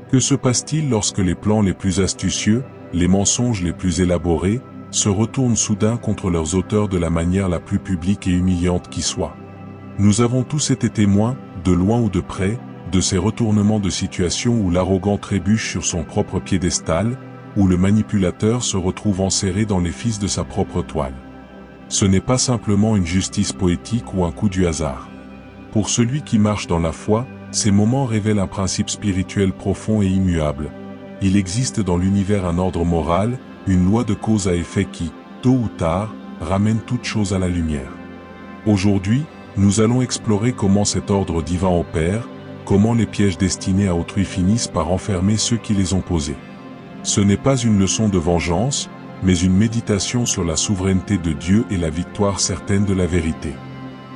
Que se passe-t-il lorsque les plans les plus astucieux, les mensonges les plus élaborés, se retournent soudain contre leurs auteurs de la manière la plus publique et humiliante qui soit? Nous avons tous été témoins, de loin ou de près, de ces retournements de situation où l'arrogant trébuche sur son propre piédestal, où le manipulateur se retrouve enserré dans les fils de sa propre toile. Ce n'est pas simplement une justice poétique ou un coup du hasard. Pour celui qui marche dans la foi, ces moments révèlent un principe spirituel profond et immuable. Il existe dans l'univers un ordre moral, une loi de cause à effet qui, tôt ou tard, ramène toute chose à la lumière. Aujourd'hui, nous allons explorer comment cet ordre divin opère, comment les pièges destinés à autrui finissent par enfermer ceux qui les ont posés. Ce n'est pas une leçon de vengeance, mais une méditation sur la souveraineté de Dieu et la victoire certaine de la vérité.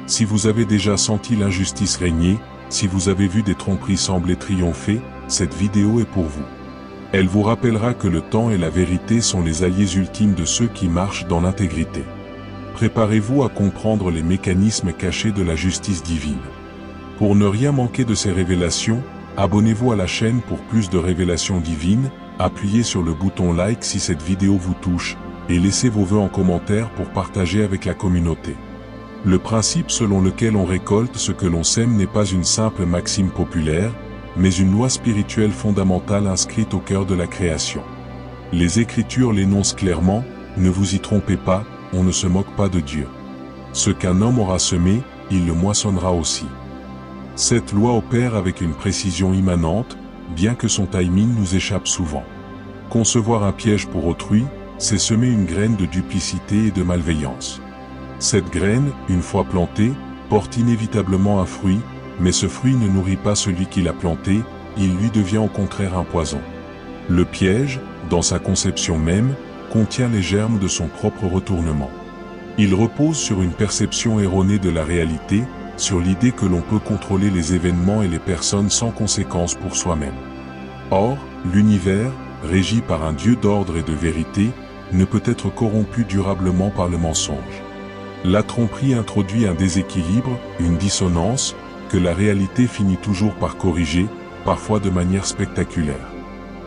Si vous avez déjà senti l'injustice régner, si vous avez vu des tromperies sembler triompher, cette vidéo est pour vous. Elle vous rappellera que le temps et la vérité sont les alliés ultimes de ceux qui marchent dans l'intégrité. Préparez-vous à comprendre les mécanismes cachés de la justice divine. Pour ne rien manquer de ces révélations, abonnez-vous à la chaîne pour plus de révélations divines, appuyez sur le bouton like si cette vidéo vous touche, et laissez vos vœux en commentaire pour partager avec la communauté. Le principe selon lequel on récolte ce que l'on sème n'est pas une simple maxime populaire, mais une loi spirituelle fondamentale inscrite au cœur de la création. Les Écritures l'énoncent clairement, ne vous y trompez pas, on ne se moque pas de Dieu. Ce qu'un homme aura semé, il le moissonnera aussi. Cette loi opère avec une précision immanente, bien que son timing nous échappe souvent. Concevoir un piège pour autrui, c'est semer une graine de duplicité et de malveillance. Cette graine, une fois plantée, porte inévitablement un fruit, mais ce fruit ne nourrit pas celui qui l'a planté, il lui devient au contraire un poison. Le piège, dans sa conception même, contient les germes de son propre retournement. Il repose sur une perception erronée de la réalité, sur l'idée que l'on peut contrôler les événements et les personnes sans conséquence pour soi-même. Or, l'univers, régi par un Dieu d'ordre et de vérité, ne peut être corrompu durablement par le mensonge. La tromperie introduit un déséquilibre, une dissonance, que la réalité finit toujours par corriger, parfois de manière spectaculaire.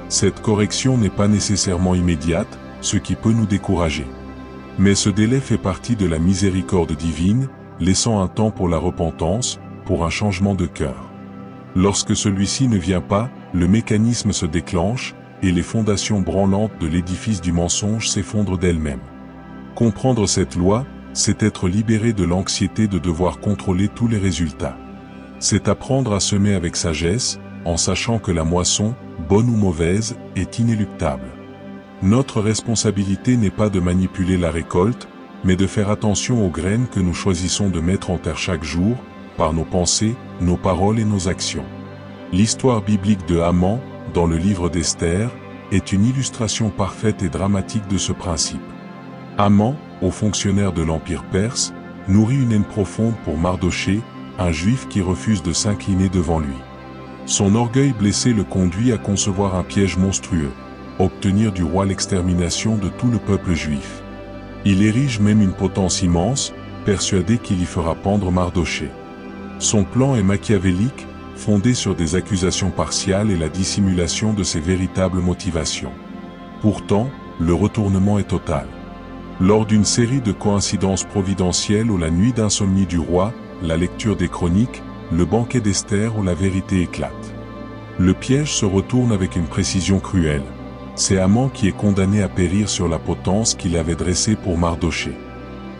Cette correction n'est pas nécessairement immédiate, ce qui peut nous décourager. Mais ce délai fait partie de la miséricorde divine, laissant un temps pour la repentance, pour un changement de cœur. Lorsque celui-ci ne vient pas, le mécanisme se déclenche, et les fondations branlantes de l'édifice du mensonge s'effondrent d'elles-mêmes. Comprendre cette loi, c'est être libéré de l'anxiété de devoir contrôler tous les résultats. C'est apprendre à semer avec sagesse, en sachant que la moisson, bonne ou mauvaise, est inéluctable. Notre responsabilité n'est pas de manipuler la récolte, mais de faire attention aux graines que nous choisissons de mettre en terre chaque jour, par nos pensées, nos paroles et nos actions. L'histoire biblique de Haman, dans le livre d'Esther, est une illustration parfaite et dramatique de ce principe. Haman, haut fonctionnaire de l'Empire perse, nourrit une haine profonde pour Mardochée, un juif qui refuse de s'incliner devant lui. Son orgueil blessé le conduit à concevoir un piège monstrueux, obtenir du roi l'extermination de tout le peuple juif. Il érige même une potence immense, persuadé qu'il y fera pendre Mardochée. Son plan est machiavélique, fondé sur des accusations partiales et la dissimulation de ses véritables motivations. Pourtant, le retournement est total. Lors d'une série de coïncidences providentielles ou la nuit d'insomnie du roi, la lecture des chroniques, le banquet d'Esther où la vérité éclate. Le piège se retourne avec une précision cruelle. C'est Haman qui est condamné à périr sur la potence qu'il avait dressée pour Mardochée.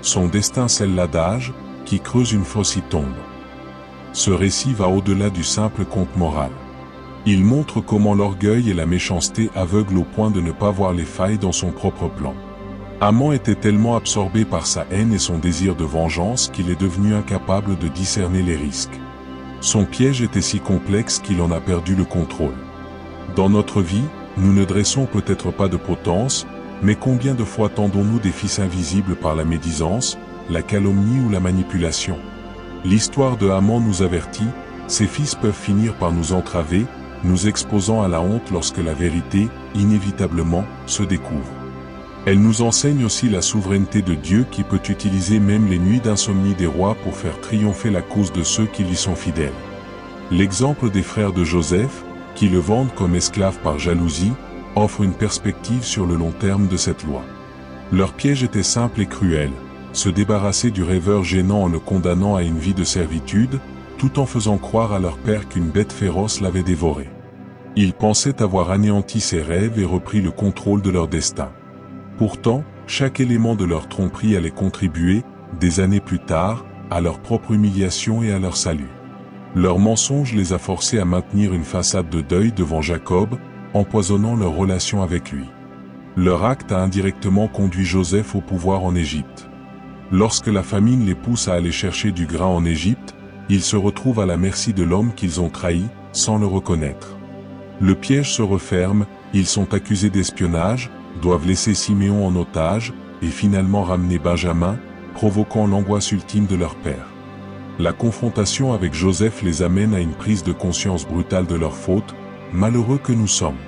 Son destin scelle l'adage, qui creuse une fosse y tombe. Ce récit va au-delà du simple conte moral. Il montre comment l'orgueil et la méchanceté aveuglent au point de ne pas voir les failles dans son propre plan. Haman était tellement absorbé par sa haine et son désir de vengeance qu'il est devenu incapable de discerner les risques. Son piège était si complexe qu'il en a perdu le contrôle. Dans notre vie, nous ne dressons peut-être pas de potence, mais combien de fois tendons-nous des fils invisibles par la médisance, la calomnie ou la manipulation? L'histoire de Haman nous avertit, ces fils peuvent finir par nous entraver, nous exposant à la honte lorsque la vérité, inévitablement, se découvre. Elle nous enseigne aussi la souveraineté de Dieu qui peut utiliser même les nuits d'insomnie des rois pour faire triompher la cause de ceux qui lui sont fidèles. L'exemple des frères de Joseph, qui le vendent comme esclave par jalousie, offrent une perspective sur le long terme de cette loi. Leur piège était simple et cruel, se débarrasser du rêveur gênant en le condamnant à une vie de servitude, tout en faisant croire à leur père qu'une bête féroce l'avait dévoré. Ils pensaient avoir anéanti ses rêves et repris le contrôle de leur destin. Pourtant, chaque élément de leur tromperie allait contribuer, des années plus tard, à leur propre humiliation et à leur salut. Leur mensonge les a forcés à maintenir une façade de deuil devant Jacob, empoisonnant leur relation avec lui. Leur acte a indirectement conduit Joseph au pouvoir en Égypte. Lorsque la famine les pousse à aller chercher du grain en Égypte, ils se retrouvent à la merci de l'homme qu'ils ont trahi, sans le reconnaître. Le piège se referme, ils sont accusés d'espionnage, doivent laisser Siméon en otage, et finalement ramener Benjamin, provoquant l'angoisse ultime de leur père. La confrontation avec Joseph les amène à une prise de conscience brutale de leur faute, malheureux que nous sommes.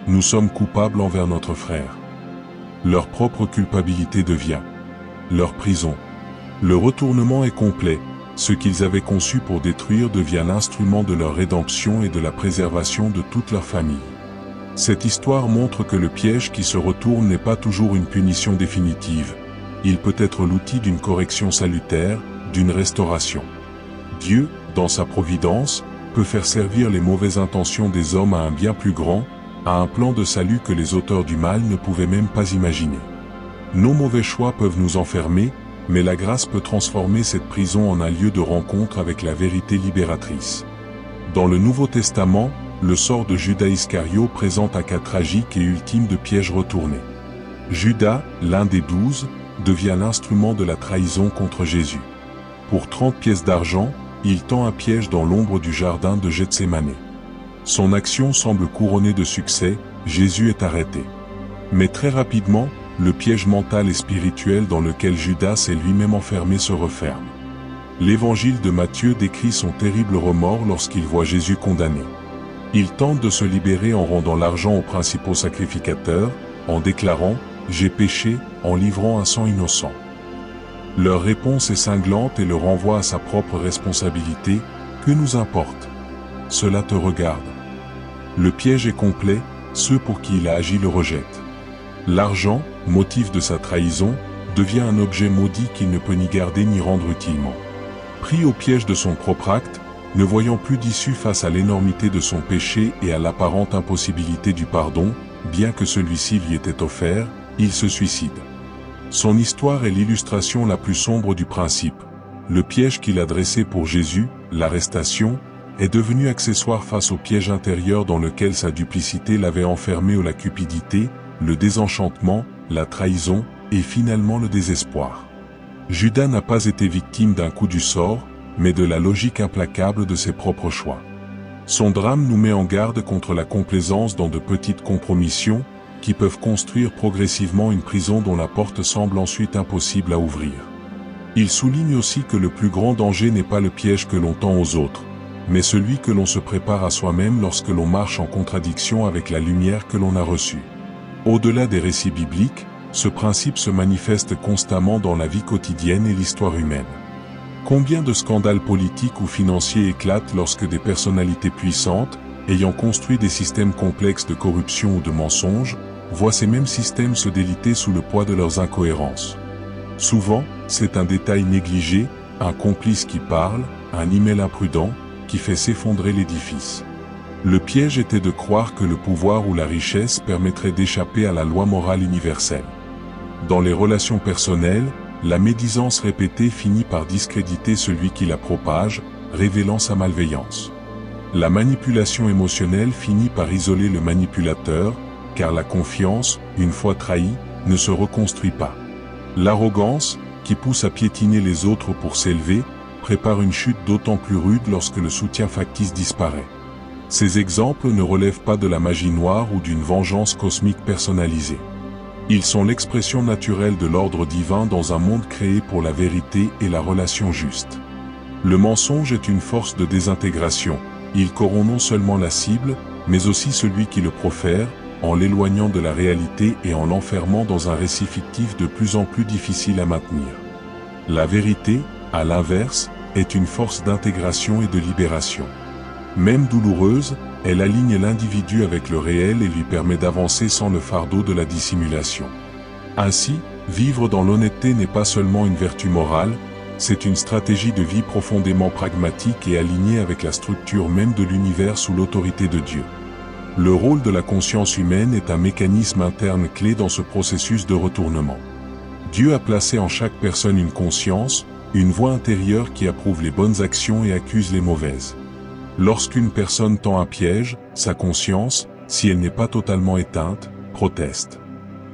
Nous sommes coupables envers notre frère. Leur propre culpabilité devient leur prison. Le retournement est complet, ce qu'ils avaient conçu pour détruire devient l'instrument de leur rédemption et de la préservation de toute leur famille. Cette histoire montre que le piège qui se retourne n'est pas toujours une punition définitive. Il peut être l'outil d'une correction salutaire, d'une restauration. Dieu, dans sa providence, peut faire servir les mauvaises intentions des hommes à un bien plus grand, à un plan de salut que les auteurs du mal ne pouvaient même pas imaginer. Nos mauvais choix peuvent nous enfermer, mais la grâce peut transformer cette prison en un lieu de rencontre avec la vérité libératrice. Dans le Nouveau Testament, le sort de Judas Iscario présente un cas tragique et ultime de piège retourné. Judas, l'un des 12, devient l'instrument de la trahison contre Jésus. Pour 30 pièces d'argent, il tend un piège dans l'ombre du jardin de Gethsémané. Son action semble couronnée de succès, Jésus est arrêté. Mais très rapidement, le piège mental et spirituel dans lequel Judas s'est lui-même enfermé se referme. L'évangile de Matthieu décrit son terrible remords lorsqu'il voit Jésus condamné. Il tente de se libérer en rendant l'argent aux principaux sacrificateurs, en déclarant « J'ai péché » en livrant un sang innocent. Leur réponse est cinglante et le renvoie à sa propre responsabilité, « Que nous importe ? Cela te regarde. » Le piège est complet, ceux pour qui il a agi le rejettent. L'argent, motif de sa trahison, devient un objet maudit qu'il ne peut ni garder ni rendre utilement. Pris au piège de son propre acte, ne voyant plus d'issue face à l'énormité de son péché et à l'apparente impossibilité du pardon, bien que celui-ci lui était offert, il se suicide. Son histoire est l'illustration la plus sombre du principe. Le piège qu'il a dressé pour Jésus, l'arrestation, est devenu accessoire face au piège intérieur dans lequel sa duplicité l'avait enfermé ou la cupidité, le désenchantement, la trahison, et finalement le désespoir. Judas n'a pas été victime d'un coup du sort, mais de la logique implacable de ses propres choix. Son drame nous met en garde contre la complaisance dans de petites compromissions, qui peuvent construire progressivement une prison dont la porte semble ensuite impossible à ouvrir. Il souligne aussi que le plus grand danger n'est pas le piège que l'on tend aux autres, mais celui que l'on se prépare à soi-même lorsque l'on marche en contradiction avec la lumière que l'on a reçue. Au-delà des récits bibliques, ce principe se manifeste constamment dans la vie quotidienne et l'histoire humaine. Combien de scandales politiques ou financiers éclatent lorsque des personnalités puissantes, ayant construit des systèmes complexes de corruption ou de mensonges, voient ces mêmes systèmes se déliter sous le poids de leurs incohérences. Souvent, c'est un détail négligé, un complice qui parle, un email imprudent, qui fait s'effondrer l'édifice. Le piège était de croire que le pouvoir ou la richesse permettrait d'échapper à la loi morale universelle. Dans les relations personnelles, la médisance répétée finit par discréditer celui qui la propage, révélant sa malveillance. La manipulation émotionnelle finit par isoler le manipulateur, car la confiance, une fois trahie, ne se reconstruit pas. L'arrogance, qui pousse à piétiner les autres pour s'élever, prépare une chute d'autant plus rude lorsque le soutien factice disparaît. Ces exemples ne relèvent pas de la magie noire ou d'une vengeance cosmique personnalisée. Ils sont l'expression naturelle de l'ordre divin dans un monde créé pour la vérité et la relation juste. Le mensonge est une force de désintégration. Il corrompt non seulement la cible, mais aussi celui qui le profère, en l'éloignant de la réalité et en l'enfermant dans un récit fictif de plus en plus difficile à maintenir. La vérité, à l'inverse, est une force d'intégration et de libération. Même douloureuse, Elle aligne l'individu avec le réel et lui permet d'avancer sans le fardeau de la dissimulation. Ainsi, vivre dans l'honnêteté n'est pas seulement une vertu morale, c'est une stratégie de vie profondément pragmatique et alignée avec la structure même de l'univers sous l'autorité de Dieu. Le rôle de la conscience humaine est un mécanisme interne clé dans ce processus de retournement. Dieu a placé en chaque personne une conscience, une voix intérieure qui approuve les bonnes actions et accuse les mauvaises. Lorsqu'une personne tend un piège, sa conscience, si elle n'est pas totalement éteinte, proteste.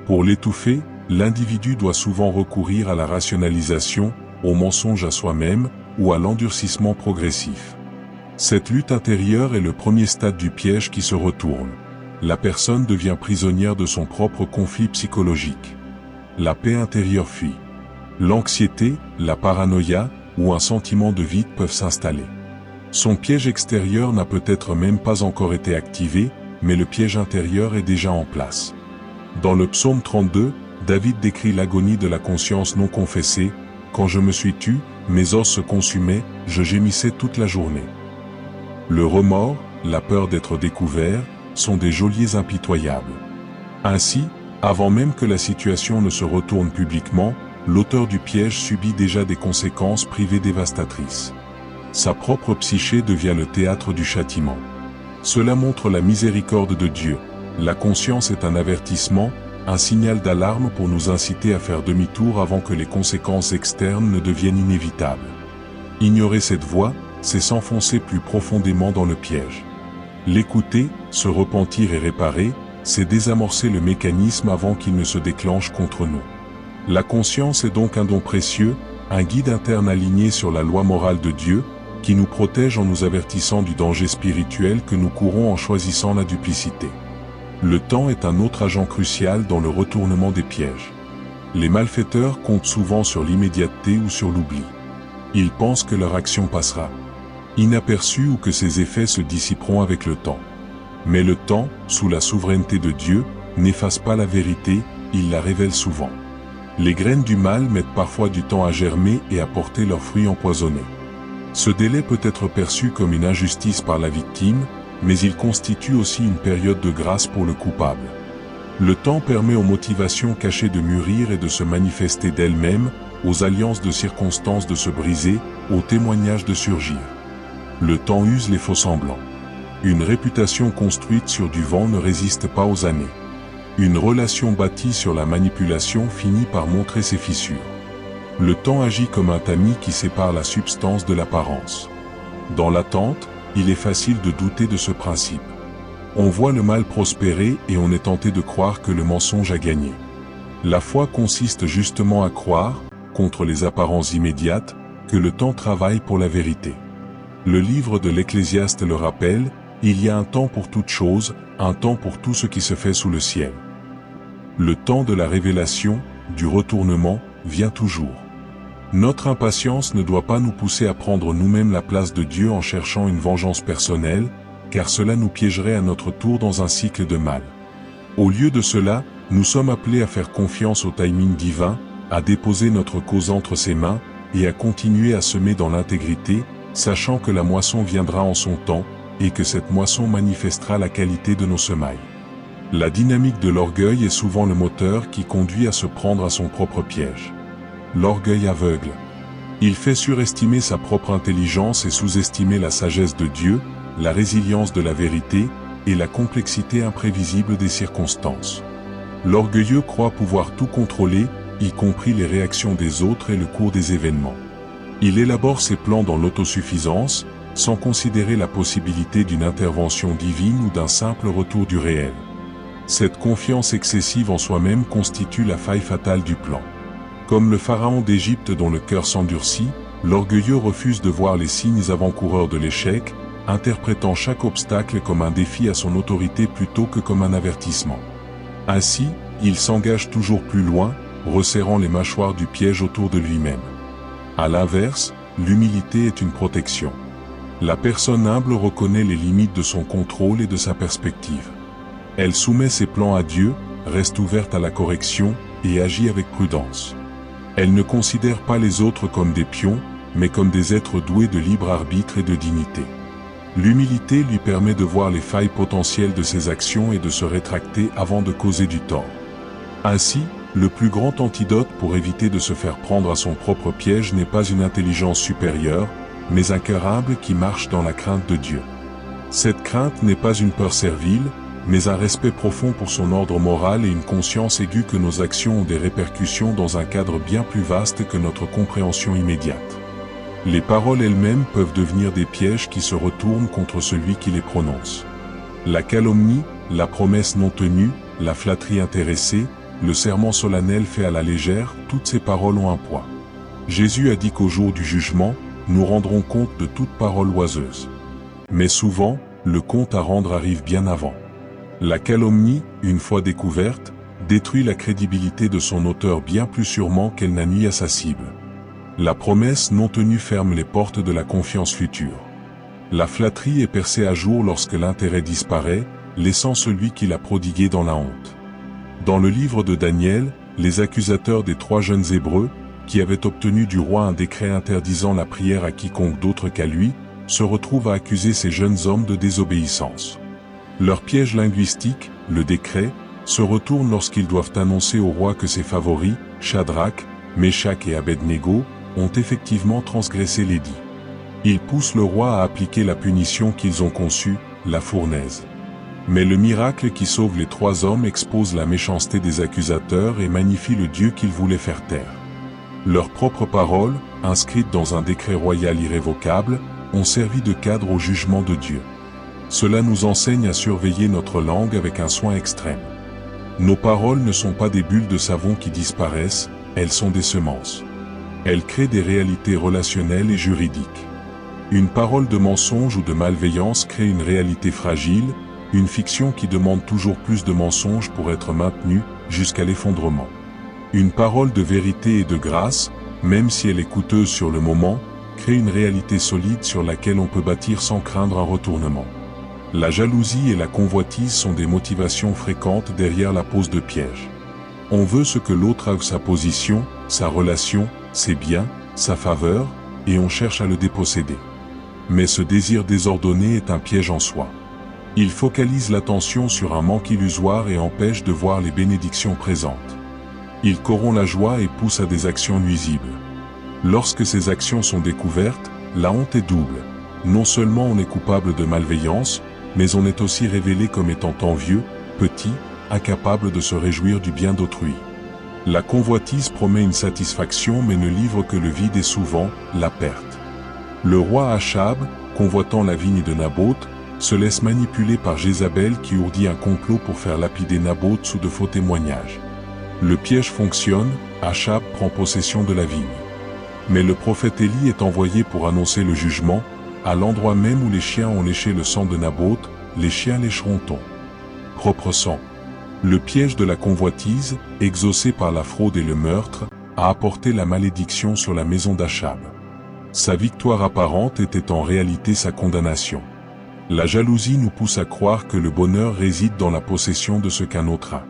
Pour l'étouffer, l'individu doit souvent recourir à la rationalisation, au mensonge à soi-même ou à l'endurcissement progressif. Cette lutte intérieure est le premier stade du piège qui se retourne. La personne devient prisonnière de son propre conflit psychologique. La paix intérieure fuit. L'anxiété, la paranoïa ou un sentiment de vide peuvent s'installer. Son piège extérieur n'a peut-être même pas encore été activé, mais le piège intérieur est déjà en place. Dans le psaume 32, David décrit l'agonie de la conscience non confessée. Quand je me suis tu, mes os se consumaient, je gémissais toute la journée. Le remords, la peur d'être découvert, sont des geôliers impitoyables. Ainsi, avant même que la situation ne se retourne publiquement, l'auteur du piège subit déjà des conséquences privées dévastatrices. Sa propre psyché devient le théâtre du châtiment. Cela montre la miséricorde de Dieu. La conscience est un avertissement, un signal d'alarme pour nous inciter à faire demi-tour avant que les conséquences externes ne deviennent inévitables. Ignorer cette voie, c'est s'enfoncer plus profondément dans le piège. L'écouter, se repentir et réparer, c'est désamorcer le mécanisme avant qu'il ne se déclenche contre nous. La conscience est donc un don précieux, un guide interne aligné sur la loi morale de Dieu, qui nous protège en nous avertissant du danger spirituel que nous courons en choisissant la duplicité. Le temps est un autre agent crucial dans le retournement des pièges. Les malfaiteurs comptent souvent sur l'immédiateté ou sur l'oubli. Ils pensent que leur action passera inaperçue ou que ses effets se dissiperont avec le temps. Mais le temps, sous la souveraineté de Dieu, n'efface pas la vérité, il la révèle souvent. Les graines du mal mettent parfois du temps à germer et à porter leurs fruits empoisonnés. Ce délai peut être perçu comme une injustice par la victime, mais il constitue aussi une période de grâce pour le coupable. Le temps permet aux motivations cachées de mûrir et de se manifester d'elles-mêmes, aux alliances de circonstances de se briser, aux témoignages de surgir. Le temps use les faux-semblants. Une réputation construite sur du vent ne résiste pas aux années. Une relation bâtie sur la manipulation finit par montrer ses fissures. Le temps agit comme un tamis qui sépare la substance de l'apparence. Dans l'attente, il est facile de douter de ce principe. On voit le mal prospérer et on est tenté de croire que le mensonge a gagné. La foi consiste justement à croire, contre les apparences immédiates, que le temps travaille pour la vérité. Le livre de l'Ecclésiaste le rappelle, il y a un temps pour toute chose, un temps pour tout ce qui se fait sous le ciel. Le temps de la révélation, du retournement, vient toujours. Notre impatience ne doit pas nous pousser à prendre nous-mêmes la place de Dieu en cherchant une vengeance personnelle, car cela nous piégerait à notre tour dans un cycle de mal. Au lieu de cela, nous sommes appelés à faire confiance au timing divin, à déposer notre cause entre ses mains, et à continuer à semer dans l'intégrité, sachant que la moisson viendra en son temps, et que cette moisson manifestera la qualité de nos semailles. La dynamique de l'orgueil est souvent le moteur qui conduit à se prendre à son propre piège. L'orgueil aveugle. Il fait surestimer sa propre intelligence et sous-estimer la sagesse de Dieu, la résilience de la vérité, et la complexité imprévisible des circonstances. L'orgueilleux croit pouvoir tout contrôler, y compris les réactions des autres et le cours des événements. Il élabore ses plans dans l'autosuffisance, sans considérer la possibilité d'une intervention divine ou d'un simple retour du réel. Cette confiance excessive en soi-même constitue la faille fatale du plan. Comme le pharaon d'Égypte dont le cœur s'endurcit, l'orgueilleux refuse de voir les signes avant-coureurs de l'échec, interprétant chaque obstacle comme un défi à son autorité plutôt que comme un avertissement. Ainsi, il s'engage toujours plus loin, resserrant les mâchoires du piège autour de lui-même. À l'inverse, l'humilité est une protection. La personne humble reconnaît les limites de son contrôle et de sa perspective. Elle soumet ses plans à Dieu, reste ouverte à la correction, et agit avec prudence. Elle ne considère pas les autres comme des pions, mais comme des êtres doués de libre arbitre et de dignité. L'humilité lui permet de voir les failles potentielles de ses actions et de se rétracter avant de causer du tort. Ainsi, le plus grand antidote pour éviter de se faire prendre à son propre piège n'est pas une intelligence supérieure, mais un cœur humble qui marche dans la crainte de Dieu. Cette crainte n'est pas une peur servile, mais un respect profond pour son ordre moral et une conscience aiguë que nos actions ont des répercussions dans un cadre bien plus vaste que notre compréhension immédiate. Les paroles elles-mêmes peuvent devenir des pièges qui se retournent contre celui qui les prononce. La calomnie, la promesse non tenue, la flatterie intéressée, le serment solennel fait à la légère, toutes ces paroles ont un poids. Jésus a dit qu'au jour du jugement, nous rendrons compte de toute parole oiseuse. Mais souvent, le compte à rendre arrive bien avant. La calomnie, une fois découverte, détruit la crédibilité de son auteur bien plus sûrement qu'elle n'a nui à sa cible. La promesse non tenue ferme les portes de la confiance future. La flatterie est percée à jour lorsque l'intérêt disparaît, laissant celui qui l'a prodigué dans la honte. Dans le livre de Daniel, les accusateurs des 3 jeunes Hébreux, qui avaient obtenu du roi un décret interdisant la prière à quiconque d'autre qu'à lui, se retrouvent à accuser ces jeunes hommes de désobéissance. Leur piège linguistique, le décret, se retourne lorsqu'ils doivent annoncer au roi que ses favoris, Shadrach, Meshach et Abednego, ont effectivement transgressé l'édit. Ils poussent le roi à appliquer la punition qu'ils ont conçue, la fournaise. Mais le miracle qui sauve les 3 hommes expose la méchanceté des accusateurs et magnifie le Dieu qu'ils voulaient faire taire. Leurs propres paroles, inscrites dans un décret royal irrévocable, ont servi de cadre au jugement de Dieu. Cela nous enseigne à surveiller notre langue avec un soin extrême. Nos paroles ne sont pas des bulles de savon qui disparaissent, elles sont des semences. Elles créent des réalités relationnelles et juridiques. Une parole de mensonge ou de malveillance crée une réalité fragile, une fiction qui demande toujours plus de mensonges pour être maintenue, jusqu'à l'effondrement. Une parole de vérité et de grâce, même si elle est coûteuse sur le moment, crée une réalité solide sur laquelle on peut bâtir sans craindre un retournement. La jalousie et la convoitise sont des motivations fréquentes derrière la pose de piège. On veut ce que l'autre a, sa position, sa relation, ses biens, sa faveur, et on cherche à le déposséder. Mais ce désir désordonné est un piège en soi. Il focalise l'attention sur un manque illusoire et empêche de voir les bénédictions présentes. Il corrompt la joie et pousse à des actions nuisibles. Lorsque ces actions sont découvertes, la honte est double. Non seulement on est coupable de malveillance, mais on est aussi révélé comme étant envieux, petit, incapable de se réjouir du bien d'autrui. La convoitise promet une satisfaction mais ne livre que le vide et souvent, la perte. Le roi Achab, convoitant la vigne de Naboth, se laisse manipuler par Jézabel qui ourdit un complot pour faire lapider Naboth sous de faux témoignages. Le piège fonctionne, Achab prend possession de la vigne. Mais le prophète Élie est envoyé pour annoncer le jugement, à l'endroit même où les chiens ont léché le sang de Naboth, les chiens lécheront ton propre sang. Le piège de la convoitise, exaucé par la fraude et le meurtre, a apporté la malédiction sur la maison d'Achab. Sa victoire apparente était en réalité sa condamnation. La jalousie nous pousse à croire que le bonheur réside dans la possession de ce qu'un autre a.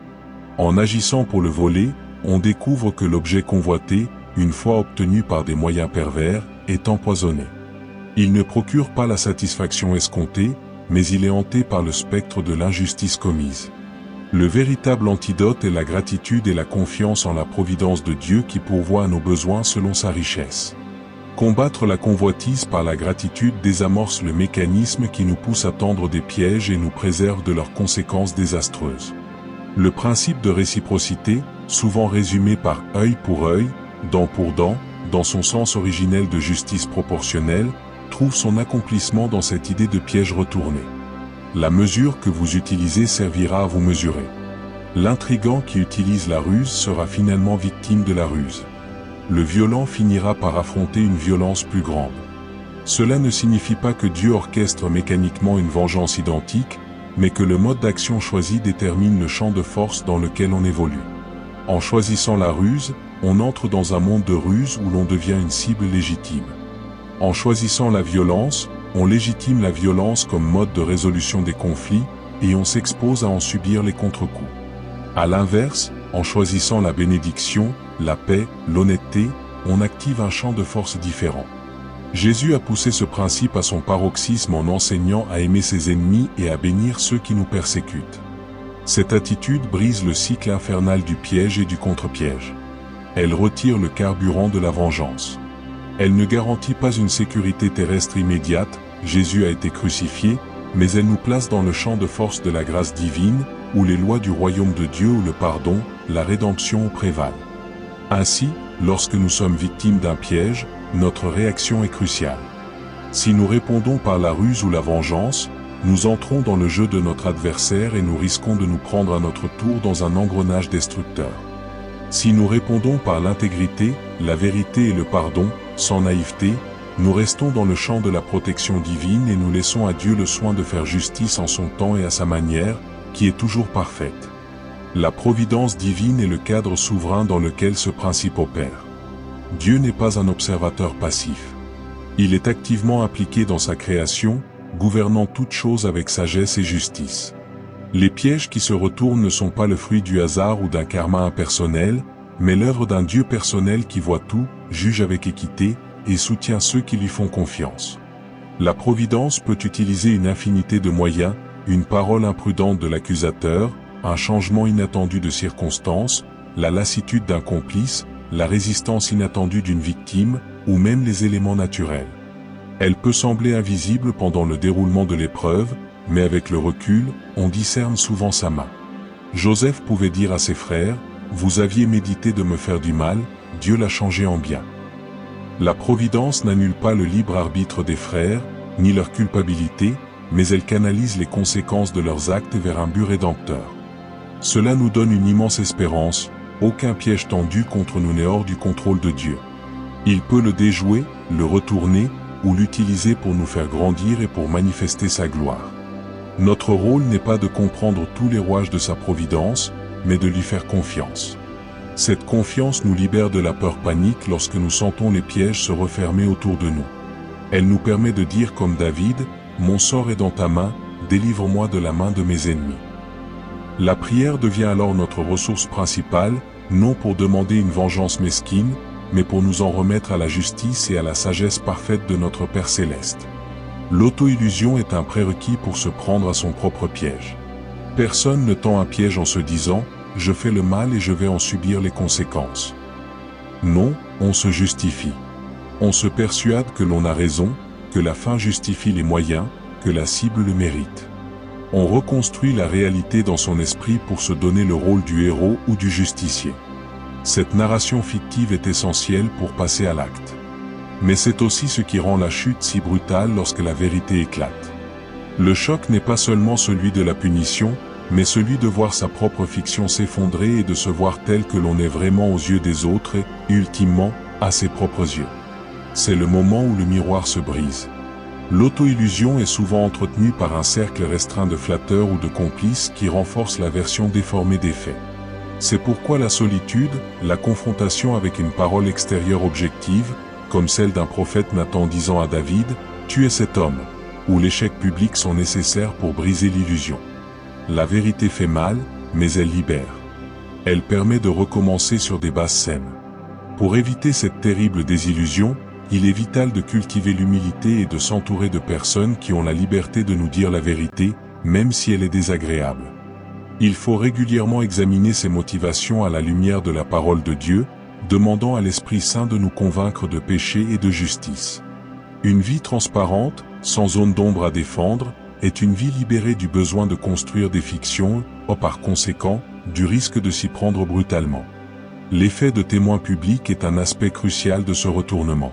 En agissant pour le voler, on découvre que l'objet convoité, une fois obtenu par des moyens pervers, est empoisonné. Il ne procure pas la satisfaction escomptée, mais il est hanté par le spectre de l'injustice commise. Le véritable antidote est la gratitude et la confiance en la providence de Dieu qui pourvoit à nos besoins selon sa richesse. Combattre la convoitise par la gratitude désamorce le mécanisme qui nous pousse à tendre des pièges et nous préserve de leurs conséquences désastreuses. Le principe de réciprocité, souvent résumé par œil pour œil, dent pour dent, dans son sens originel de justice proportionnelle, trouve son accomplissement dans cette idée de piège retourné. La mesure que vous utilisez servira à vous mesurer. L'intrigant qui utilise la ruse sera finalement victime de la ruse. Le violent finira par affronter une violence plus grande. Cela ne signifie pas que Dieu orchestre mécaniquement une vengeance identique, mais que le mode d'action choisi détermine le champ de force dans lequel on évolue. En choisissant la ruse, on entre dans un monde de ruse où l'on devient une cible légitime. En choisissant la violence, on légitime la violence comme mode de résolution des conflits, et on s'expose à en subir les contre-coups. À l'inverse, en choisissant la bénédiction, la paix, l'honnêteté, on active un champ de force différent. Jésus a poussé ce principe à son paroxysme en enseignant à aimer ses ennemis et à bénir ceux qui nous persécutent. Cette attitude brise le cycle infernal du piège et du contre-piège. Elle retire le carburant de la vengeance. Elle ne garantit pas une sécurité terrestre immédiate, Jésus a été crucifié, mais elle nous place dans le champ de force de la grâce divine, où les lois du royaume de Dieu ou le pardon, la rédemption prévalent. Ainsi, lorsque nous sommes victimes d'un piège, notre réaction est cruciale. Si nous répondons par la ruse ou la vengeance, nous entrons dans le jeu de notre adversaire et nous risquons de nous prendre à notre tour dans un engrenage destructeur. Si nous répondons par l'intégrité, la vérité et le pardon, sans naïveté, nous restons dans le champ de la protection divine et nous laissons à Dieu le soin de faire justice en son temps et à sa manière, qui est toujours parfaite. La providence divine est le cadre souverain dans lequel ce principe opère. Dieu n'est pas un observateur passif. Il est activement impliqué dans sa création, gouvernant toutes choses avec sagesse et justice. Les pièges qui se retournent ne sont pas le fruit du hasard ou d'un karma impersonnel, mais l'œuvre d'un Dieu personnel qui voit tout, juge avec équité, et soutient ceux qui lui font confiance. La providence peut utiliser une infinité de moyens, une parole imprudente de l'accusateur, un changement inattendu de circonstances, la lassitude d'un complice, la résistance inattendue d'une victime, ou même les éléments naturels. Elle peut sembler invisible pendant le déroulement de l'épreuve, mais avec le recul, on discerne souvent sa main. Joseph pouvait dire à ses frères, « Vous aviez médité de me faire du mal, Dieu l'a changé en bien. » La providence n'annule pas le libre arbitre des frères, ni leur culpabilité, mais elle canalise les conséquences de leurs actes vers un but rédempteur. Cela nous donne une immense espérance, aucun piège tendu contre nous n'est hors du contrôle de Dieu. Il peut le déjouer, le retourner, ou l'utiliser pour nous faire grandir et pour manifester sa gloire. Notre rôle n'est pas de comprendre tous les rouages de sa providence, mais de lui faire confiance. Cette confiance nous libère de la peur panique lorsque nous sentons les pièges se refermer autour de nous. Elle nous permet de dire comme David, « Mon sort est dans ta main, délivre-moi de la main de mes ennemis. » La prière devient alors notre ressource principale, non pour demander une vengeance mesquine, mais pour nous en remettre à la justice et à la sagesse parfaite de notre Père Céleste. L'auto-illusion est un prérequis pour se prendre à son propre piège. Personne ne tend un piège en se disant « Je fais le mal et je vais en subir les conséquences ». Non, on se justifie. On se persuade que l'on a raison, que la fin justifie les moyens, que la cible le mérite. On reconstruit la réalité dans son esprit pour se donner le rôle du héros ou du justicier. Cette narration fictive est essentielle pour passer à l'acte. Mais c'est aussi ce qui rend la chute si brutale lorsque la vérité éclate. Le choc n'est pas seulement celui de la punition, mais celui de voir sa propre fiction s'effondrer et de se voir tel que l'on est vraiment aux yeux des autres et, ultimement, à ses propres yeux. C'est le moment où le miroir se brise. L'auto-illusion est souvent entretenue par un cercle restreint de flatteurs ou de complices qui renforcent la version déformée des faits. C'est pourquoi la solitude, la confrontation avec une parole extérieure objective, comme celle d'un prophète Nathan disant à David, « Tuez cet homme », ou l'échec public sont nécessaires pour briser l'illusion. La vérité fait mal, mais elle libère. Elle permet de recommencer sur des bases saines. Pour éviter cette terrible désillusion, il est vital de cultiver l'humilité et de s'entourer de personnes qui ont la liberté de nous dire la vérité, même si elle est désagréable. Il faut régulièrement examiner ses motivations à la lumière de la parole de Dieu, demandant à l'Esprit Saint de nous convaincre de péché et de justice. Une vie transparente, sans zone d'ombre à défendre, est une vie libérée du besoin de construire des fictions, ou par conséquent, du risque de s'y prendre brutalement. L'effet de témoin public est un aspect crucial de ce retournement.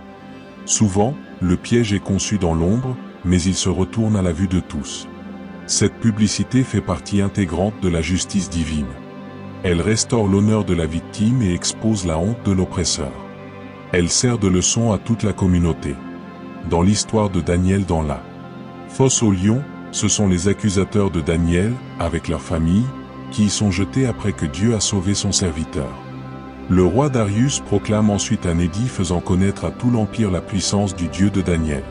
Souvent, le piège est conçu dans l'ombre, mais il se retourne à la vue de tous. Cette publicité fait partie intégrante de la justice divine. Elle restaure l'honneur de la victime et expose la honte de l'oppresseur. Elle sert de leçon à toute la communauté. Dans l'histoire de Daniel dans la fosse aux lions, ce sont les accusateurs de Daniel, avec leur famille, qui y sont jetés après que Dieu a sauvé son serviteur. Le roi Darius proclame ensuite un édit faisant connaître à tout l'empire la puissance du Dieu de Daniel.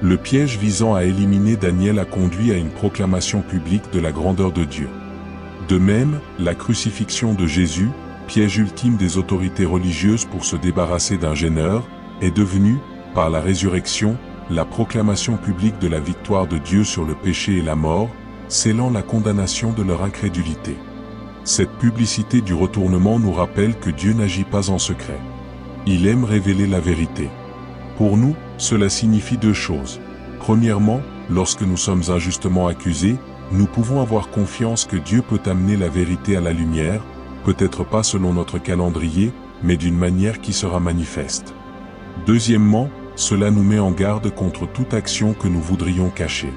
Le piège visant à éliminer Daniel a conduit à une proclamation publique de la grandeur de Dieu. De même, la crucifixion de Jésus, piège ultime des autorités religieuses pour se débarrasser d'un gêneur, est devenue, Par la résurrection, la proclamation publique de la victoire de Dieu sur le péché et la mort, scellant la condamnation de leur incrédulité. Cette publicité du retournement nous rappelle que Dieu n'agit pas en secret. Il aime révéler la vérité. Pour nous, cela signifie deux choses. Premièrement, lorsque nous sommes injustement accusés, nous pouvons avoir confiance que Dieu peut amener la vérité à la lumière, peut-être pas selon notre calendrier, mais d'une manière qui sera manifeste. Deuxièmement, cela nous met en garde contre toute action que nous voudrions cacher.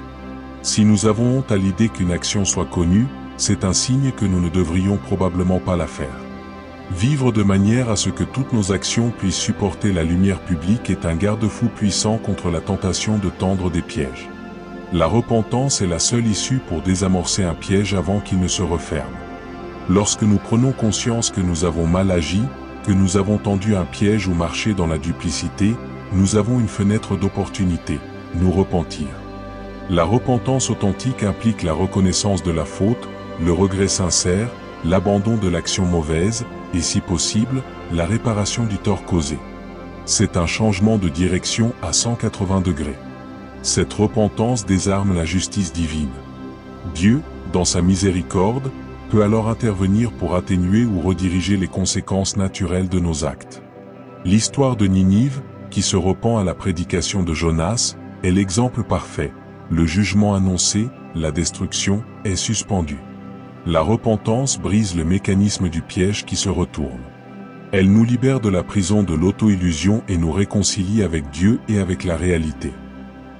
Si nous avons honte à l'idée qu'une action soit connue, c'est un signe que nous ne devrions probablement pas la faire. Vivre de manière à ce que toutes nos actions puissent supporter la lumière publique est un garde-fou puissant contre la tentation de tendre des pièges. La repentance est la seule issue pour désamorcer un piège avant qu'il ne se referme. Lorsque nous prenons conscience que nous avons mal agi, que nous avons tendu un piège ou marché dans la duplicité, nous avons une fenêtre d'opportunité, nous repentir. La repentance authentique implique la reconnaissance de la faute, le regret sincère, l'abandon de l'action mauvaise, et si possible, la réparation du tort causé. C'est un changement de direction à 180 degrés. Cette repentance désarme la justice divine. Dieu, dans sa miséricorde, peut alors intervenir pour atténuer ou rediriger les conséquences naturelles de nos actes. L'histoire de Ninive, qui se repent à la prédication de Jonas, est l'exemple parfait. Le jugement annoncé, la destruction, est suspendu. La repentance brise le mécanisme du piège qui se retourne. Elle nous libère de la prison de l'auto-illusion et nous réconcilie avec Dieu et avec la réalité.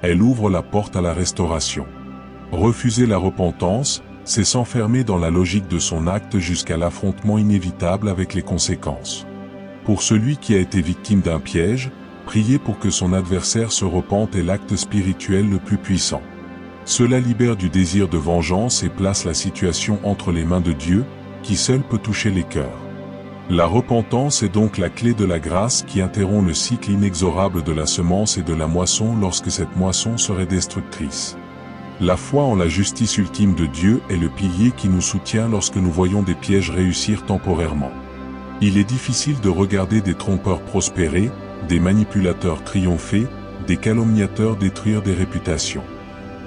Elle ouvre la porte à la restauration. Refuser la repentance, c'est s'enfermer dans la logique de son acte jusqu'à l'affrontement inévitable avec les conséquences. Pour celui qui a été victime d'un piège, prier pour que son adversaire se repente est l'acte spirituel le plus puissant. Cela libère du désir de vengeance et place la situation entre les mains de Dieu, qui seul peut toucher les cœurs. La repentance est donc la clé de la grâce qui interrompt le cycle inexorable de la semence et de la moisson lorsque cette moisson serait destructrice. La foi en la justice ultime de Dieu est le pilier qui nous soutient lorsque nous voyons des pièges réussir temporairement. Il est difficile de regarder des trompeurs prospérer, des manipulateurs triompher, des calomniateurs détruire des réputations.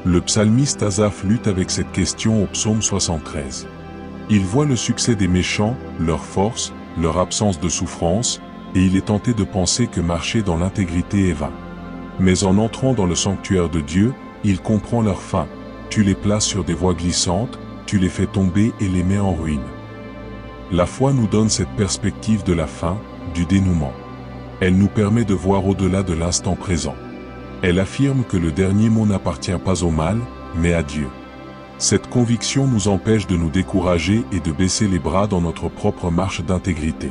Le psalmiste Asaph lutte avec cette question au psaume 73. Il voit le succès des méchants, leur force, leur absence de souffrance, et il est tenté de penser que marcher dans l'intégrité est vain. Mais en entrant dans le sanctuaire de Dieu, il comprend leur fin. Tu les places sur des voies glissantes, tu les fais tomber et les mets en ruine. La foi nous donne cette perspective de la fin, du dénouement. Elle nous permet de voir au-delà de l'instant présent. Elle affirme que le dernier mot n'appartient pas au mal, mais à Dieu. Cette conviction nous empêche de nous décourager et de baisser les bras dans notre propre marche d'intégrité.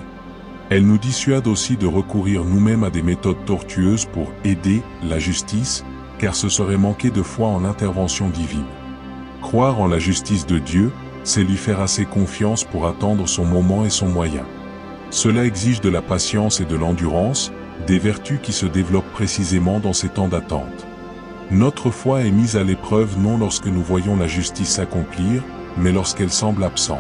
Elle nous dissuade aussi de recourir nous-mêmes à des méthodes tortueuses pour aider la justice, car ce serait manquer de foi en l'intervention divine. Croire en la justice de Dieu, c'est lui faire assez confiance pour attendre son moment et son moyen. Cela exige de la patience et de l'endurance, des vertus qui se développent précisément dans ces temps d'attente. Notre foi est mise à l'épreuve non lorsque nous voyons la justice s'accomplir, mais lorsqu'elle semble absente.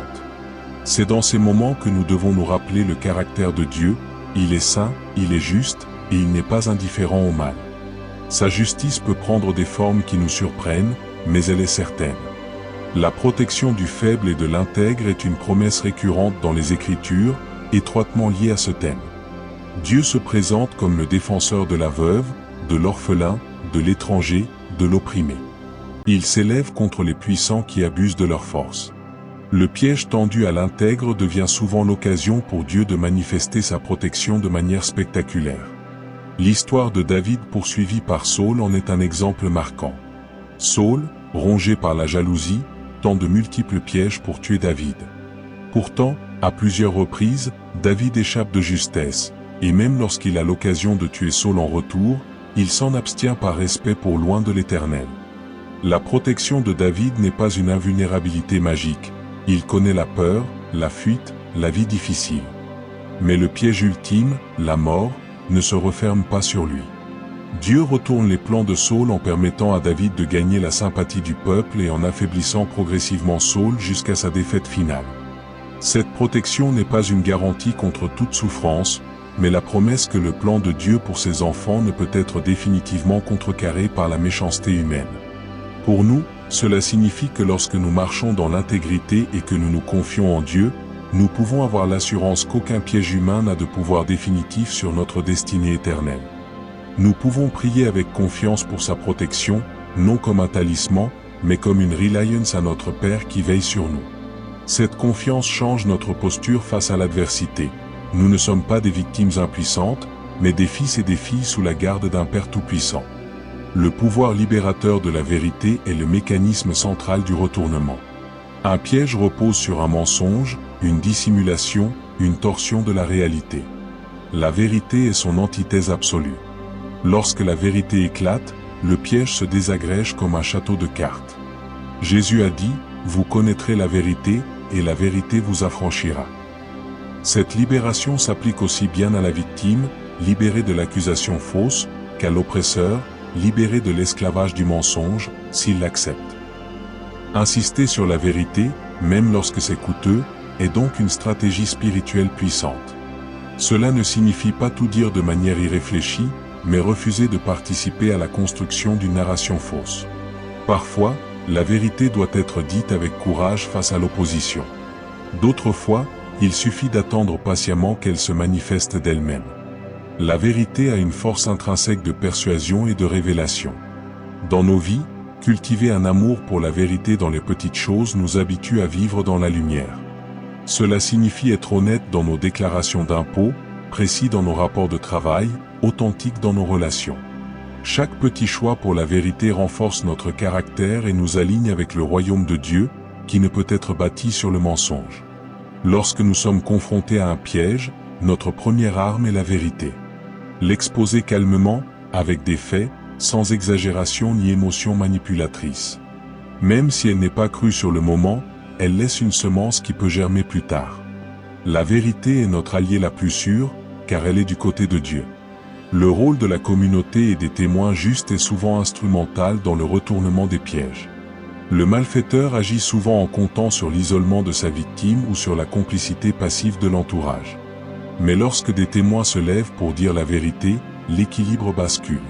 C'est dans ces moments que nous devons nous rappeler le caractère de Dieu, il est saint, il est juste, et il n'est pas indifférent au mal. Sa justice peut prendre des formes qui nous surprennent, mais elle est certaine. La protection du faible et de l'intègre est une promesse récurrente dans les Écritures, étroitement liée à ce thème. Dieu se présente comme le défenseur de la veuve, de l'orphelin, de l'étranger, de l'opprimé. Il s'élève contre les puissants qui abusent de leur force. Le piège tendu à l'intègre devient souvent l'occasion pour Dieu de manifester sa protection de manière spectaculaire. L'histoire de David poursuivi par Saul en est un exemple marquant. Saul, rongé par la jalousie, tend de multiples pièges pour tuer David. Pourtant, à plusieurs reprises, David échappe de justesse, et même lorsqu'il a l'occasion de tuer Saul en retour, il s'en abstient par respect pour loin de l'Éternel. La protection de David n'est pas une invulnérabilité magique, il connaît la peur, la fuite, la vie difficile. Mais le piège ultime, la mort, ne se referme pas sur lui. Dieu retourne les plans de Saul en permettant à David de gagner la sympathie du peuple et en affaiblissant progressivement Saul jusqu'à sa défaite finale. Cette protection n'est pas une garantie contre toute souffrance, mais la promesse que le plan de Dieu pour ses enfants ne peut être définitivement contrecarré par la méchanceté humaine. Pour nous, cela signifie que lorsque nous marchons dans l'intégrité et que nous nous confions en Dieu, nous pouvons avoir l'assurance qu'aucun piège humain n'a de pouvoir définitif sur notre destinée éternelle. Nous pouvons prier avec confiance pour sa protection, non comme un talisman, mais comme une reliance à notre Père qui veille sur nous. Cette confiance change notre posture face à l'adversité. Nous ne sommes pas des victimes impuissantes, mais des fils et des filles sous la garde d'un Père tout-puissant. Le pouvoir libérateur de la vérité est le mécanisme central du retournement. Un piège repose sur un mensonge, une dissimulation, une torsion de la réalité. La vérité est son antithèse absolue. Lorsque la vérité éclate, le piège se désagrège comme un château de cartes. Jésus a dit, « Vous connaîtrez la vérité, et la vérité vous affranchira ». Cette libération s'applique aussi bien à la victime, libérée de l'accusation fausse, qu'à l'oppresseur, libéré de l'esclavage du mensonge, s'il l'accepte. Insister sur la vérité, même lorsque c'est coûteux, est donc une stratégie spirituelle puissante. Cela ne signifie pas tout dire de manière irréfléchie, mais refuser de participer à la construction d'une narration fausse. Parfois, la vérité doit être dite avec courage face à l'opposition. D'autres fois, il suffit d'attendre patiemment qu'elle se manifeste d'elle-même. La vérité a une force intrinsèque de persuasion et de révélation. Dans nos vies, cultiver un amour pour la vérité dans les petites choses nous habitue à vivre dans la lumière. Cela signifie être honnête dans nos déclarations d'impôts, précis dans nos rapports de travail, authentique dans nos relations. Chaque petit choix pour la vérité renforce notre caractère et nous aligne avec le royaume de Dieu, qui ne peut être bâti sur le mensonge. Lorsque nous sommes confrontés à un piège, notre première arme est la vérité. L'exposer calmement, avec des faits, sans exagération ni émotion manipulatrice. Même si elle n'est pas crue sur le moment, elle laisse une semence qui peut germer plus tard. La vérité est notre allié la plus sûre, car elle est du côté de Dieu. Le rôle de la communauté et des témoins justes est souvent instrumental dans le retournement des pièges. Le malfaiteur agit souvent en comptant sur l'isolement de sa victime ou sur la complicité passive de l'entourage. Mais lorsque des témoins se lèvent pour dire la vérité, l'équilibre bascule.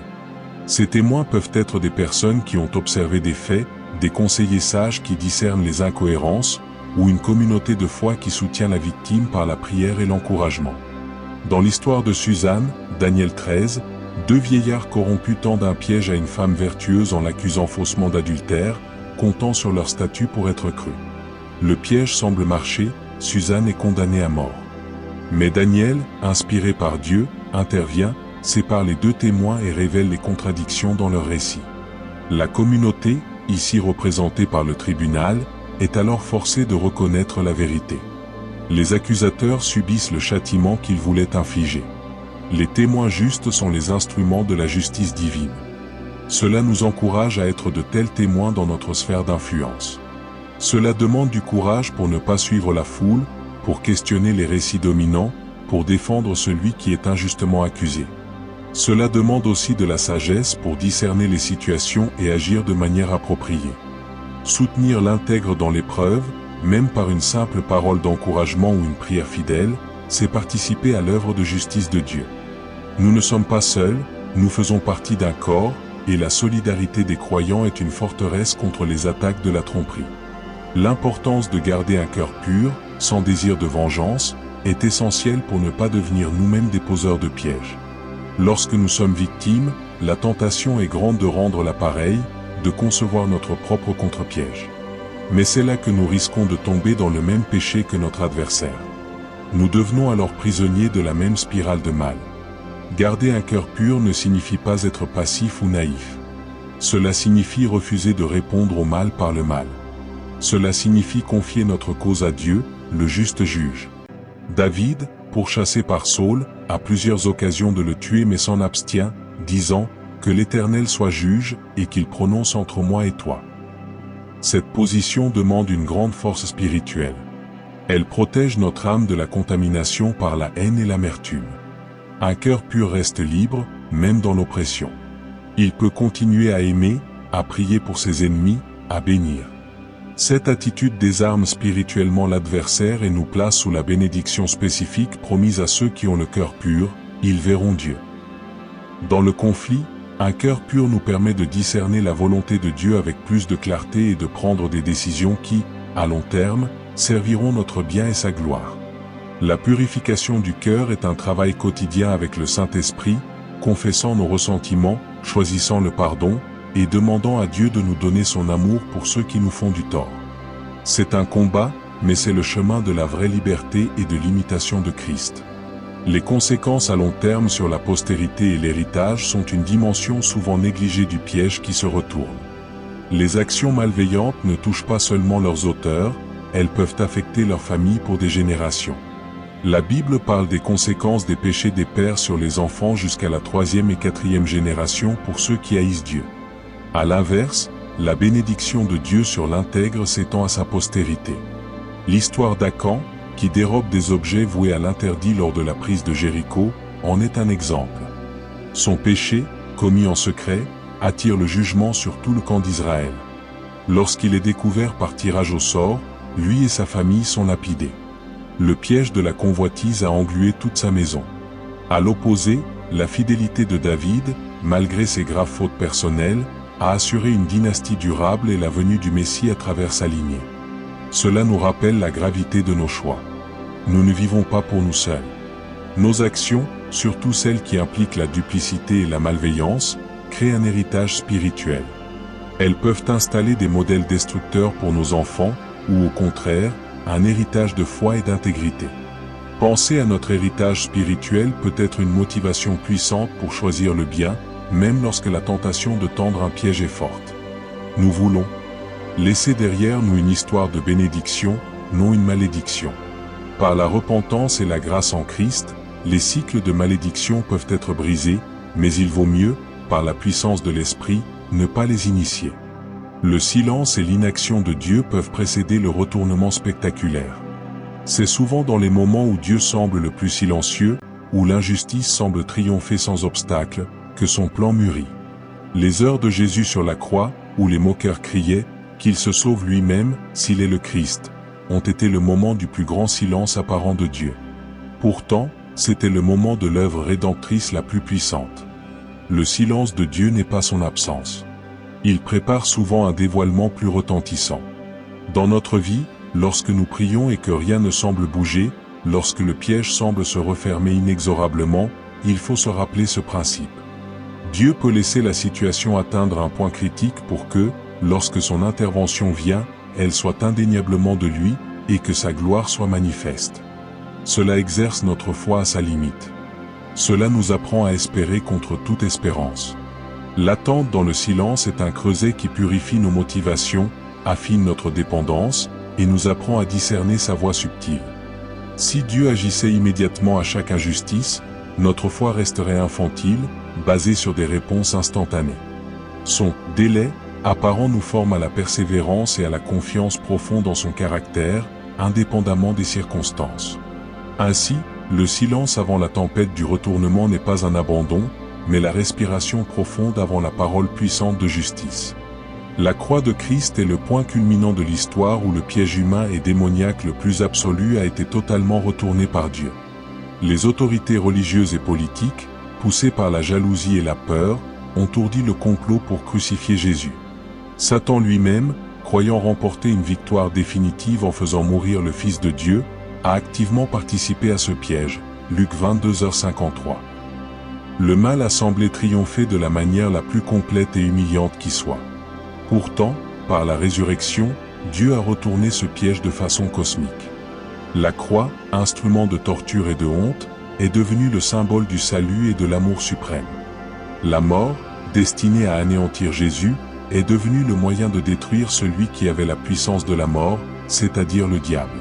Ces témoins peuvent être des personnes qui ont observé des faits, des conseillers sages qui discernent les incohérences, ou une communauté de foi qui soutient la victime par la prière et l'encouragement. Dans l'histoire de Suzanne, Daniel 13, deux vieillards corrompus tendent un piège à une femme vertueuse en l'accusant faussement d'adultère, comptant sur leur statut pour être crus. Le piège semble marcher, Suzanne est condamnée à mort. Mais Daniel, inspiré par Dieu, intervient, sépare les deux témoins et révèle les contradictions dans leur récit. La communauté, ici représentée par le tribunal, est alors forcée de reconnaître la vérité. Les accusateurs subissent le châtiment qu'ils voulaient infliger. Les témoins justes sont les instruments de la justice divine. Cela nous encourage à être de tels témoins dans notre sphère d'influence. Cela demande du courage pour ne pas suivre la foule, pour questionner les récits dominants, pour défendre celui qui est injustement accusé. Cela demande aussi de la sagesse pour discerner les situations et agir de manière appropriée. Soutenir l'intègre dans l'épreuve, même par une simple parole d'encouragement ou une prière fidèle, c'est participer à l'œuvre de justice de Dieu. Nous ne sommes pas seuls, nous faisons partie d'un corps, et la solidarité des croyants est une forteresse contre les attaques de la tromperie. L'importance de garder un cœur pur, sans désir de vengeance, est essentielle pour ne pas devenir nous-mêmes des poseurs de pièges. Lorsque nous sommes victimes, la tentation est grande de rendre l'appareil, de concevoir notre propre contre-piège. Mais c'est là que nous risquons de tomber dans le même péché que notre adversaire. Nous devenons alors prisonniers de la même spirale de mal. Garder un cœur pur ne signifie pas être passif ou naïf. Cela signifie refuser de répondre au mal par le mal. Cela signifie confier notre cause à Dieu, le juste juge. David, pourchassé par Saul, a plusieurs occasions de le tuer mais s'en abstient, disant « Que l'Éternel soit juge et qu'il prononce entre moi et toi ». Cette position demande une grande force spirituelle. Elle protège notre âme de la contamination par la haine et l'amertume. Un cœur pur reste libre, même dans l'oppression. Il peut continuer à aimer, à prier pour ses ennemis, à bénir. Cette attitude désarme spirituellement l'adversaire et nous place sous la bénédiction spécifique promise à ceux qui ont le cœur pur, ils verront Dieu. Dans le conflit, un cœur pur nous permet de discerner la volonté de Dieu avec plus de clarté et de prendre des décisions qui, à long terme, serviront notre bien et sa gloire. La purification du cœur est un travail quotidien avec le Saint-Esprit, confessant nos ressentiments, choisissant le pardon, et demandant à Dieu de nous donner son amour pour ceux qui nous font du tort. C'est un combat, mais c'est le chemin de la vraie liberté et de l'imitation de Christ. Les conséquences à long terme sur la postérité et l'héritage sont une dimension souvent négligée du piège qui se retourne. Les actions malveillantes ne touchent pas seulement leurs auteurs, elles peuvent affecter leur famille pour des générations. La Bible parle des conséquences des péchés des pères sur les enfants jusqu'à la 3e et 4e génération pour ceux qui haïssent Dieu. À l'inverse, la bénédiction de Dieu sur l'intègre s'étend à sa postérité. L'histoire d'Acan, qui dérobe des objets voués à l'interdit lors de la prise de Jéricho, en est un exemple. Son péché, commis en secret, attire le jugement sur tout le camp d'Israël. Lorsqu'il est découvert par tirage au sort, lui et sa famille sont lapidés. Le piège de la convoitise a englué toute sa maison. À l'opposé, la fidélité de David, malgré ses graves fautes personnelles, a assuré une dynastie durable et la venue du Messie à travers sa lignée. Cela nous rappelle la gravité de nos choix. Nous ne vivons pas pour nous seuls. Nos actions, surtout celles qui impliquent la duplicité et la malveillance, créent un héritage spirituel. Elles peuvent installer des modèles destructeurs pour nos enfants, ou au contraire, un héritage de foi et d'intégrité. Penser à notre héritage spirituel peut être une motivation puissante pour choisir le bien, même lorsque la tentation de tendre un piège est forte. Nous voulons laisser derrière nous une histoire de bénédiction, non une malédiction. Par la repentance et la grâce en Christ, les cycles de malédiction peuvent être brisés, mais il vaut mieux, par la puissance de l'Esprit, ne pas les initier. Le silence et l'inaction de Dieu peuvent précéder le retournement spectaculaire. C'est souvent dans les moments où Dieu semble le plus silencieux, où l'injustice semble triompher sans obstacle, que son plan mûrit. Les heures de Jésus sur la croix, où les moqueurs criaient « qu'il se sauve lui-même, s'il est le Christ », ont été le moment du plus grand silence apparent de Dieu. Pourtant, c'était le moment de l'œuvre rédemptrice la plus puissante. Le silence de Dieu n'est pas son absence. Il prépare souvent un dévoilement plus retentissant. Dans notre vie, lorsque nous prions et que rien ne semble bouger, lorsque le piège semble se refermer inexorablement, il faut se rappeler ce principe. Dieu peut laisser la situation atteindre un point critique pour que, lorsque son intervention vient, elle soit indéniablement de lui, et que sa gloire soit manifeste. Cela exerce notre foi à sa limite. Cela nous apprend à espérer contre toute espérance. L'attente dans le silence est un creuset qui purifie nos motivations, affine notre dépendance, et nous apprend à discerner sa voie subtile. Si Dieu agissait immédiatement à chaque injustice, notre foi resterait infantile, basée sur des réponses instantanées. Son délai apparent nous forme à la persévérance et à la confiance profonde en son caractère, indépendamment des circonstances. Ainsi, le silence avant la tempête du retournement n'est pas un abandon, mais la respiration profonde avant la parole puissante de justice. La croix de Christ est le point culminant de l'histoire où le piège humain et démoniaque le plus absolu a été totalement retourné par Dieu. Les autorités religieuses et politiques, poussées par la jalousie et la peur, ont ourdi le complot pour crucifier Jésus. Satan lui-même, croyant remporter une victoire définitive en faisant mourir le Fils de Dieu, a activement participé à ce piège. Luc 22h53. Le mal a semblé triompher de la manière la plus complète et humiliante qui soit. Pourtant, par la résurrection, Dieu a retourné ce piège de façon cosmique. La croix, instrument de torture et de honte, est devenue le symbole du salut et de l'amour suprême. La mort, destinée à anéantir Jésus, est devenue le moyen de détruire celui qui avait la puissance de la mort, c'est-à-dire le diable.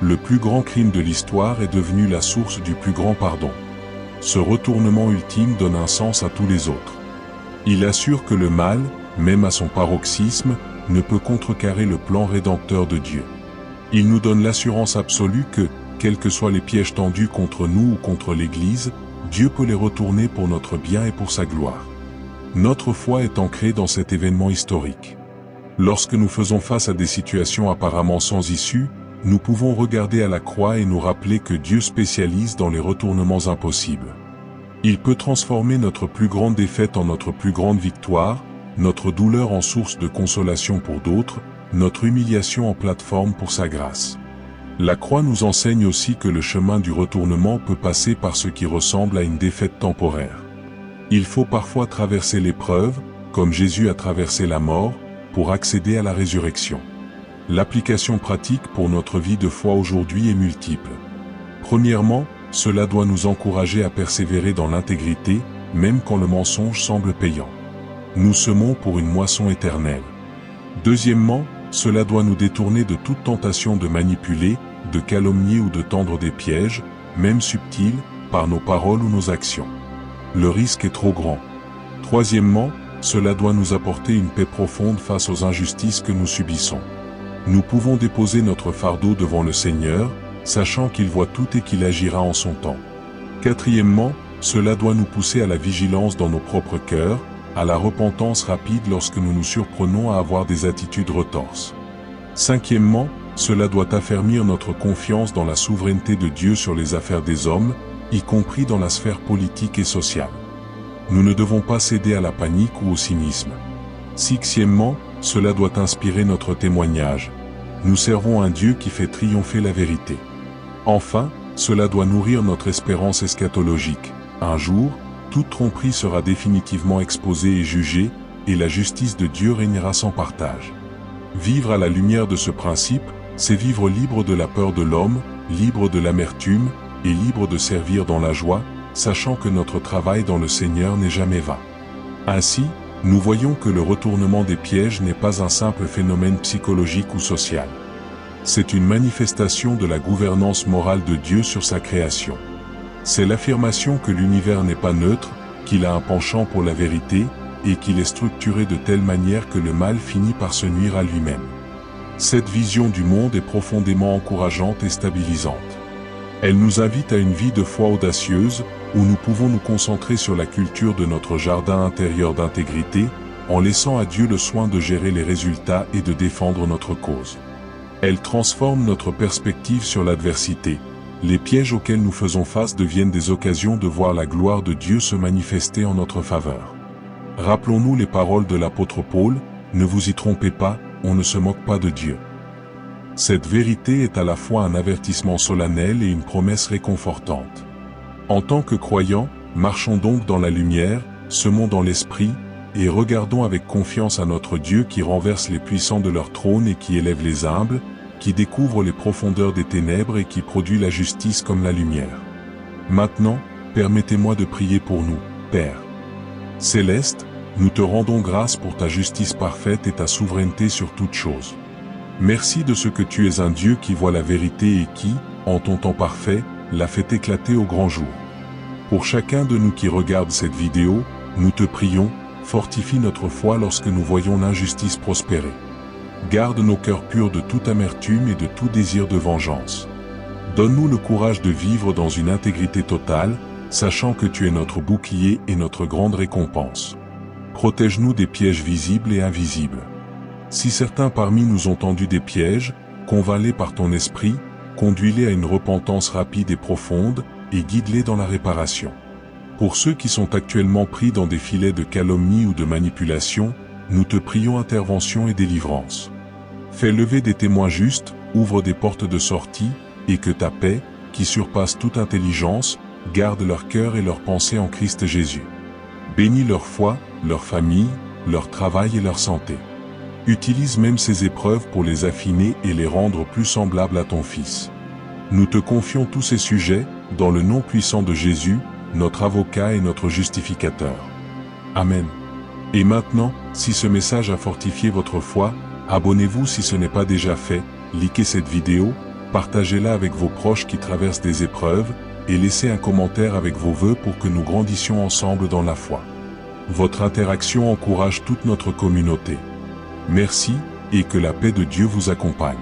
Le plus grand crime de l'histoire est devenu la source du plus grand pardon. Ce retournement ultime donne un sens à tous les autres. Il assure que le mal, même à son paroxysme, ne peut contrecarrer le plan rédempteur de Dieu. Il nous donne l'assurance absolue que, quels que soient les pièges tendus contre nous ou contre l'Église, Dieu peut les retourner pour notre bien et pour sa gloire. Notre foi est ancrée dans cet événement historique. Lorsque nous faisons face à des situations apparemment sans issue, nous pouvons regarder à la croix et nous rappeler que Dieu spécialise dans les retournements impossibles. Il peut transformer notre plus grande défaite en notre plus grande victoire, notre douleur en source de consolation pour d'autres, notre humiliation en plateforme pour sa grâce. La croix nous enseigne aussi que le chemin du retournement peut passer par ce qui ressemble à une défaite temporaire. Il faut parfois traverser l'épreuve, comme Jésus a traversé la mort, pour accéder à la résurrection. L'application pratique pour notre vie de foi aujourd'hui est multiple. Premièrement, cela doit nous encourager à persévérer dans l'intégrité, même quand le mensonge semble payant. Nous semons pour une moisson éternelle. Deuxièmement, cela doit nous détourner de toute tentation de manipuler, de calomnier ou de tendre des pièges, même subtils, par nos paroles ou nos actions. Le risque est trop grand. Troisièmement, cela doit nous apporter une paix profonde face aux injustices que nous subissons. Nous pouvons déposer notre fardeau devant le Seigneur, sachant qu'il voit tout et qu'il agira en son temps. Quatrièmement, cela doit nous pousser à la vigilance dans nos propres cœurs, à la repentance rapide lorsque nous nous surprenons à avoir des attitudes retorses. Cinquièmement, cela doit affermir notre confiance dans la souveraineté de Dieu sur les affaires des hommes, y compris dans la sphère politique et sociale. Nous ne devons pas céder à la panique ou au cynisme. Sixièmement, cela doit inspirer notre témoignage. Nous servons un Dieu qui fait triompher la vérité. Enfin, cela doit nourrir notre espérance eschatologique. Un jour, toute tromperie sera définitivement exposée et jugée, et la justice de Dieu régnera sans partage. Vivre à la lumière de ce principe, c'est vivre libre de la peur de l'homme, libre de l'amertume, et libre de servir dans la joie, sachant que notre travail dans le Seigneur n'est jamais vain. Ainsi, nous voyons que le retournement des pièges n'est pas un simple phénomène psychologique ou social. C'est une manifestation de la gouvernance morale de Dieu sur sa création. C'est l'affirmation que l'univers n'est pas neutre, qu'il a un penchant pour la vérité, et qu'il est structuré de telle manière que le mal finit par se nuire à lui-même. Cette vision du monde est profondément encourageante et stabilisante. Elle nous invite à une vie de foi audacieuse, où nous pouvons nous concentrer sur la culture de notre jardin intérieur d'intégrité, en laissant à Dieu le soin de gérer les résultats et de défendre notre cause. Elle transforme notre perspective sur l'adversité. Les pièges auxquels nous faisons face deviennent des occasions de voir la gloire de Dieu se manifester en notre faveur. Rappelons-nous les paroles de l'apôtre Paul, « Ne vous y trompez pas, on ne se moque pas de Dieu ». Cette vérité est à la fois un avertissement solennel et une promesse réconfortante. En tant que croyants, marchons donc dans la lumière, semons dans l'esprit, et regardons avec confiance à notre Dieu qui renverse les puissants de leur trône et qui élève les humbles, qui découvre les profondeurs des ténèbres et qui produit la justice comme la lumière. Maintenant, permettez-moi de prier pour nous, Père Céleste, nous te rendons grâce pour ta justice parfaite et ta souveraineté sur toutes choses. Merci de ce que tu es un Dieu qui voit la vérité et qui, en ton temps parfait, l'a fait éclater au grand jour. Pour chacun de nous qui regarde cette vidéo, nous te prions, fortifie notre foi lorsque nous voyons l'injustice prospérer. Garde nos cœurs purs de toute amertume et de tout désir de vengeance. Donne-nous le courage de vivre dans une intégrité totale, sachant que tu es notre bouclier et notre grande récompense. Protège-nous des pièges visibles et invisibles. Si certains parmi nous ont tendu des pièges, convainc-les par ton esprit, conduis-les à une repentance rapide et profonde, et guide-les dans la réparation. Pour ceux qui sont actuellement pris dans des filets de calomnie ou de manipulation, nous te prions intervention et délivrance. Fais lever des témoins justes, ouvre des portes de sortie, et que ta paix, qui surpasse toute intelligence, garde leur cœur et leurs pensées en Christ Jésus. Bénis leur foi, leur famille, leur travail et leur santé. Utilise même ces épreuves pour les affiner et les rendre plus semblables à ton Fils. Nous te confions tous ces sujets, dans le nom puissant de Jésus, notre avocat et notre justificateur. Amen. Et maintenant, si ce message a fortifié votre foi, abonnez-vous si ce n'est pas déjà fait, likez cette vidéo, partagez-la avec vos proches qui traversent des épreuves, et laissez un commentaire avec vos vœux pour que nous grandissions ensemble dans la foi. Votre interaction encourage toute notre communauté. Merci, et que la paix de Dieu vous accompagne.